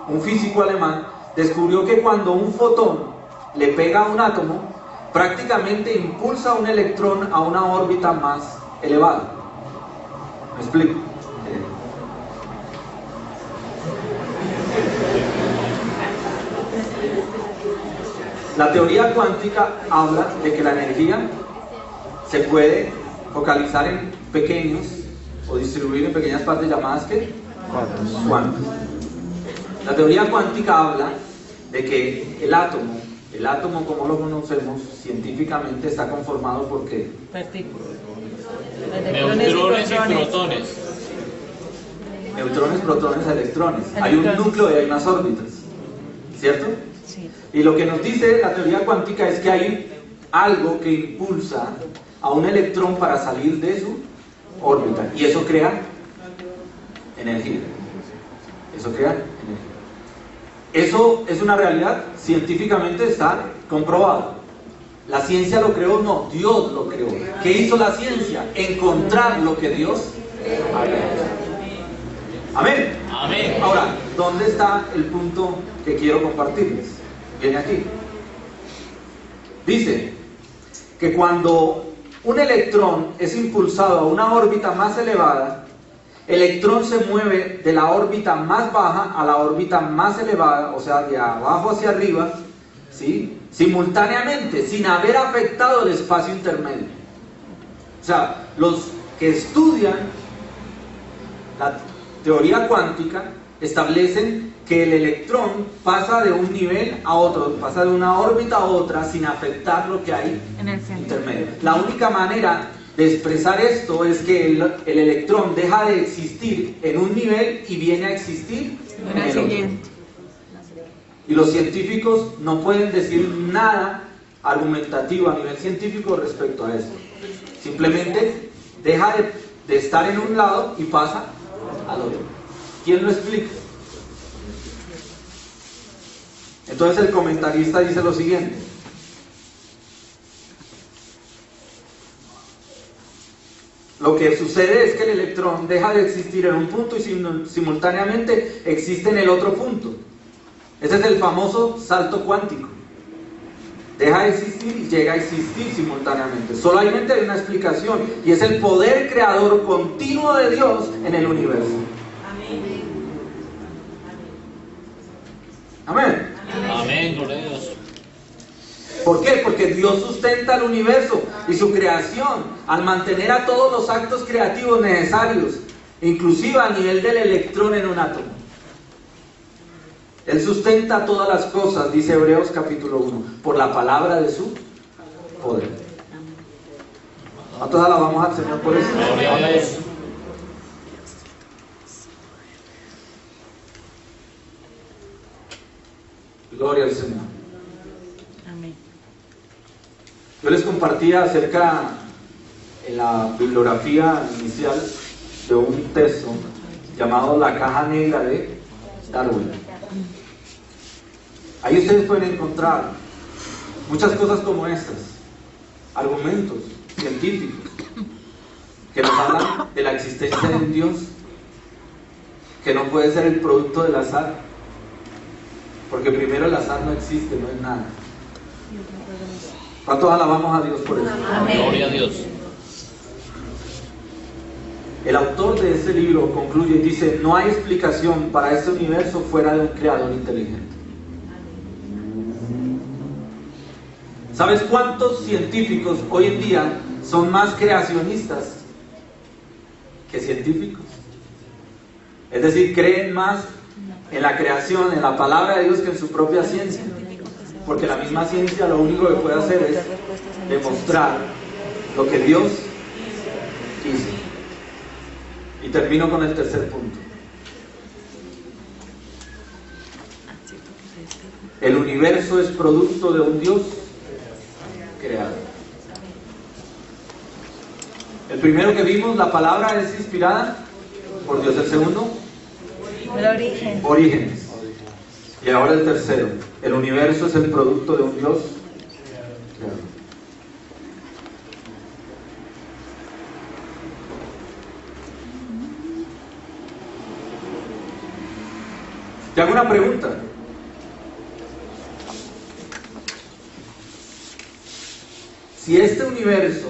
un físico alemán, descubrió que cuando un fotón le pega a un átomo, prácticamente impulsa un electrón a una órbita más elevada. ¿Me explico? La teoría cuántica habla de que la energía se puede focalizar en pequeños o distribuir en pequeñas partes llamadas ¿qué? Cuantos. La teoría cuántica habla de que el átomo como lo conocemos científicamente está conformado por ¿qué? Partículas. Neutrones y protones. Neutrones, protones, electrones. Hay un núcleo y hay unas órbitas, ¿cierto? Sí. Y lo que nos dice la teoría cuántica es que hay algo que impulsa a un electrón para salir de su órbita y eso crea energía. Eso crea energía. Eso es una realidad, científicamente está comprobado. ¿La ciencia lo creó? No, Dios lo creó. ¿Qué hizo la ciencia? Encontrar lo que Dios había hecho. Amén. Amén. Ahora, ¿dónde está el punto que quiero compartirles? Viene aquí. Dice que cuando un electrón es impulsado a una órbita más elevada, el electrón se mueve de la órbita más baja a la órbita más elevada, o sea, de abajo hacia arriba, ¿sí? Simultáneamente, sin haber afectado el espacio intermedio. O sea, los que estudian la teoría cuántica establecen que el electrón pasa de un nivel a otro, pasa de una órbita a otra sin afectar lo que hay En el centro. intermedio. La única manera de expresar esto es que el electrón deja de existir en un nivel y viene a existir en el otro. Siguiente. Y los científicos no pueden decir nada argumentativo a nivel científico respecto a esto. Simplemente deja de estar en un lado y pasa al otro. ¿Quién lo explica? Entonces el comentarista dice lo siguiente: lo que sucede es que el electrón deja de existir en un punto y simultáneamente existe en el otro punto. Ese es el famoso salto cuántico. Deja de existir y llega a existir simultáneamente. Solamente hay una explicación, y es el poder creador continuo de Dios en el universo. Amén. Amén, gloria a Dios. ¿Por qué? Porque Dios sustenta el universo y su creación al mantener a todos los actos creativos necesarios, inclusive a nivel del electrón en un átomo. Él sustenta todas las cosas, dice Hebreos capítulo 1, por la palabra de su poder. A todas alabamos al Señor por eso. Gloria a Dios. Gloria al Señor. Amén. Yo les compartía acerca, en la bibliografía inicial, de un texto llamado La Caja Negra de Darwin. Ahí ustedes pueden encontrar muchas cosas como estas, argumentos científicos que nos hablan de la existencia de un Dios que no puede ser el producto del azar, porque primero el azar no existe, no es nada. ¿Cuántos alabamos a Dios por eso? Amén. Gloria a Dios. El autor de este libro concluye y dice: no hay explicación para este universo fuera de un creador inteligente. ¿Sabes cuántos científicos hoy en día son más creacionistas que científicos? Es decir, creen más en la creación, en la palabra de Dios, que en su propia ciencia. Porque la misma ciencia lo único que puede hacer es demostrar lo que Dios hizo. Y termino con el tercer punto. El universo es producto de un Dios creado. El primero que vimos, la palabra es inspirada por Dios. El segundo, El origen. orígenes. Y ahora el tercero, el universo es el producto de un Dios creado. Te hago una pregunta. Si este universo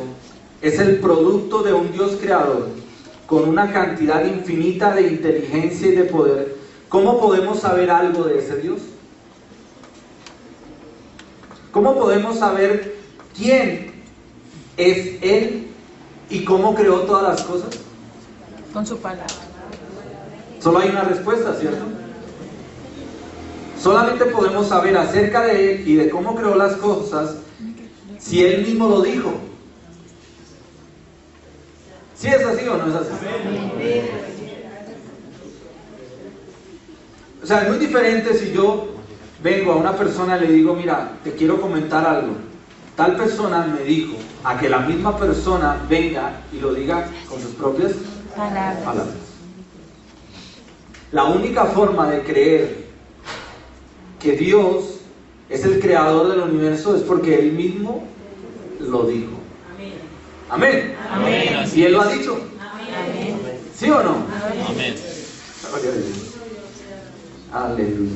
es el producto de un Dios creador con una cantidad infinita de inteligencia y de poder, ¿cómo podemos saber algo de ese Dios? ¿Cómo podemos saber quién es Él y cómo creó todas las cosas? Con su palabra. Solo hay una respuesta, ¿cierto? Solamente podemos saber acerca de Él y de cómo creó las cosas si Él mismo lo dijo. ¿Sí es así o no es así? O sea, es muy diferente si yo vengo a una persona y le digo: mira, te quiero comentar algo. Tal persona me dijo, a que la misma persona venga y lo diga con sus propias palabras. La única forma de creer que Dios es el creador del universo es porque Él mismo lo dijo. Amén. Amén. ¿Y Él lo ha dicho? Amén. ¿Sí o no? Amén. Aleluya.